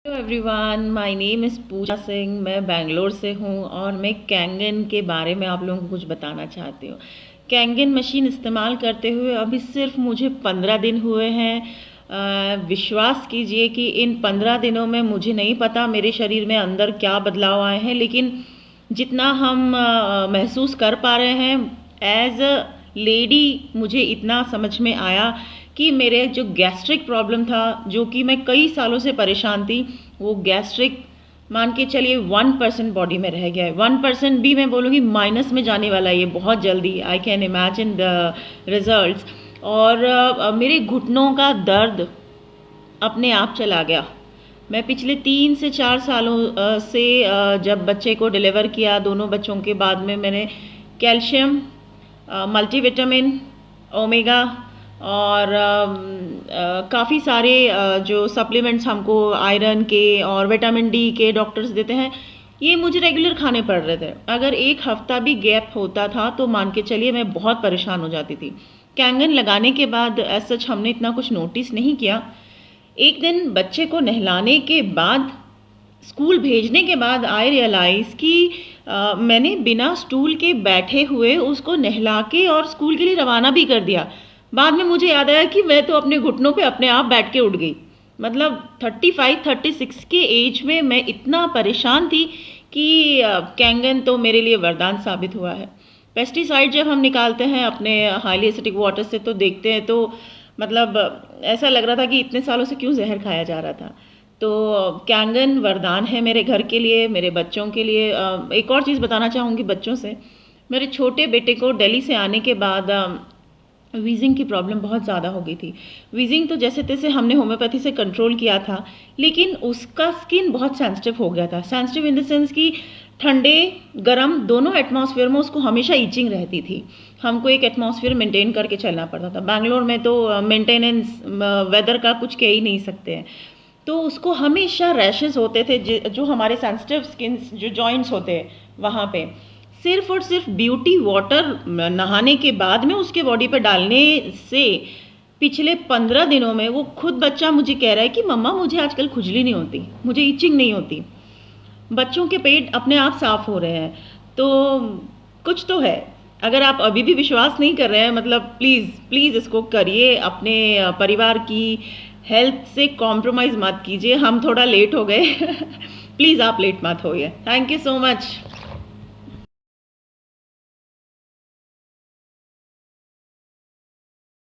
Hello everyone, my name is Pooja Singh. मैं बेंगलोर से हूँ और मैं कैंगन के बारे में आप लोगों को कुछ बताना चाहती हूँ। कैंगन मशीन इस्तेमाल करते हुए अभी सिर्फ मुझे 15 दिन हुए हैं। विश्वास कीजिए कि इन 15 दिनों में मुझे नहीं पता मेरे शरीर में अंदर क्या बदलाव आए हैं, लेकिन जितना हम महसूस कर पा रहे हैं एज अ लेडी, मुझे इतना समझ में आया कि मेरे जो गैस्ट्रिक प्रॉब्लम था, जो कि मैं कई सालों से परेशान थी, वो गैस्ट्रिक मान के चलिए 1% बॉडी में रह गया है। 1% भी मैं बोलूँगी माइनस में जाने वाला है ये बहुत जल्दी। I can imagine the results. और मेरे घुटनों का दर्द अपने आप चला गया। मैं पिछले 3 से 4 सालों से जब बच्चे को डिलीवर किया, दोनों बच्चों के बाद में मैंने कैल्शियम, मल्टीविटामिन, ओमेगा और काफ़ी सारे जो सप्लीमेंट्स हमको आयरन के और विटामिन डी के डॉक्टर्स देते हैं, ये मुझे रेगुलर खाने पड़ रहे थे। अगर एक हफ्ता भी गैप होता था तो मान के चलिए मैं बहुत परेशान हो जाती थी। कैंगन लगाने के बाद एज सच हमने इतना कुछ नोटिस नहीं किया। एक दिन बच्चे को नहलाने के बाद, स्कूल भेजने के बाद आई रियलाइज़ कि मैंने बिना स्टूल के बैठे हुए उसको नहला के और स्कूल के लिए रवाना भी कर दिया। बाद में मुझे याद आया कि मैं तो अपने घुटनों पे अपने आप बैठ के उठ गई। मतलब 35-36 के एज में मैं इतना परेशान थी कि कैंगन तो मेरे लिए वरदान साबित हुआ है। पेस्टिसाइड जब हम निकालते हैं अपने हाईली एसिडिक वाटर से तो देखते हैं तो मतलब ऐसा लग रहा था कि इतने सालों से क्यों जहर खाया जा रहा था। तो कैंगन वरदान है मेरे घर के लिए, मेरे बच्चों के लिए। एक और चीज़ बताना चाहूँगी बच्चों से। मेरे छोटे बेटे को दिल्ली से आने के बाद वीजिंग की प्रॉब्लम बहुत ज़्यादा हो गई थी। वीजिंग तो जैसे तैसे हमने होम्योपैथी से कंट्रोल किया था, लेकिन उसका स्किन बहुत सेंसिटिव हो गया था। सेंसिटिव इन द सेंस कि ठंडे गर्म दोनों एटमॉस्फेयर में उसको हमेशा ईचिंग रहती थी। हमको एक एटमॉस्फेयर मेंटेन करके चलना पड़ता था। बेंगलोर में तो मेंटेनेंस वेदर का कुछ कह ही नहीं सकते हैं। तो उसको हमेशा रैशेस होते थे, जो हमारे सेंसिटिव स्किन जो जॉइंट्स होते हैं वहाँ पे। सिर्फ और सिर्फ ब्यूटी वाटर नहाने के बाद में उसके बॉडी पर डालने से पिछले 15 दिनों में वो खुद बच्चा मुझे कह रहा है कि मम्मा मुझे आजकल खुजली नहीं होती, मुझे इचिंग नहीं होती। बच्चों के पेट अपने आप साफ हो रहे हैं। तो कुछ तो है। अगर आप अभी भी विश्वास नहीं कर रहे हैं, मतलब प्लीज़ प्लीज़ इसको करिए। अपने परिवार की हेल्थ से कॉम्प्रोमाइज़ मत कीजिए। हम थोड़ा लेट हो गए प्लीज़ आप लेट मत होइए। Thank you so much.